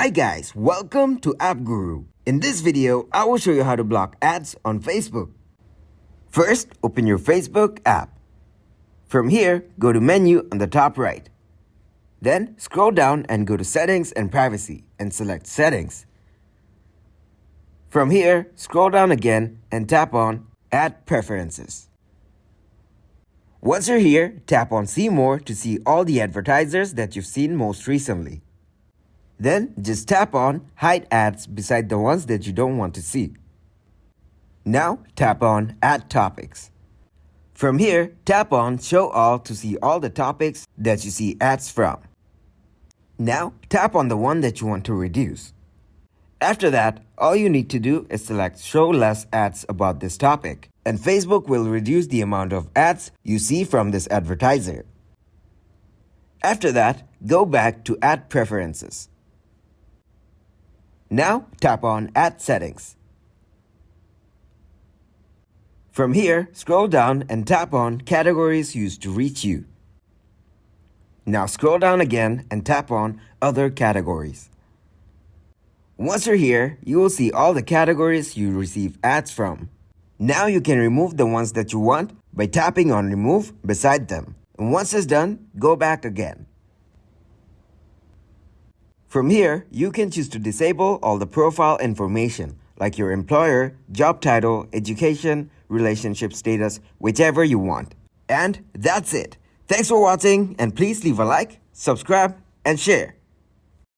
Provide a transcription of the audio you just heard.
Hi guys, welcome to App Guru. In this video, I will show you how to block ads on Facebook. First, open your Facebook app. From here, go to Menu on the top right. Then, scroll down and go to Settings and Privacy and select Settings. From here, scroll down again and tap on Ad Preferences. Once you're here, tap on See More to see all the advertisers that you've seen most recently. Then, just tap on Hide Ads beside the ones that you don't want to see. Now, tap on Add Topics. From here, tap on Show All to see all the topics that you see ads from. Now, tap on the one that you want to reduce. After that, all you need to do is select Show Less Ads about this topic, and Facebook will reduce the amount of ads you see from this advertiser. After that, go back to Ad Preferences. Now, tap on Ad Settings. From here, scroll down and tap on Categories Used to Reach You. Now scroll down again and tap on Other Categories. Once you're here, you will see all the categories you receive ads from. Now you can remove the ones that you want by tapping on Remove beside them. And once it's done, go back again. From here, you can choose to disable all the profile information like your employer, job title, education, relationship status, whichever you want. And that's it. Thanks for watching, and please leave a like, subscribe, and share.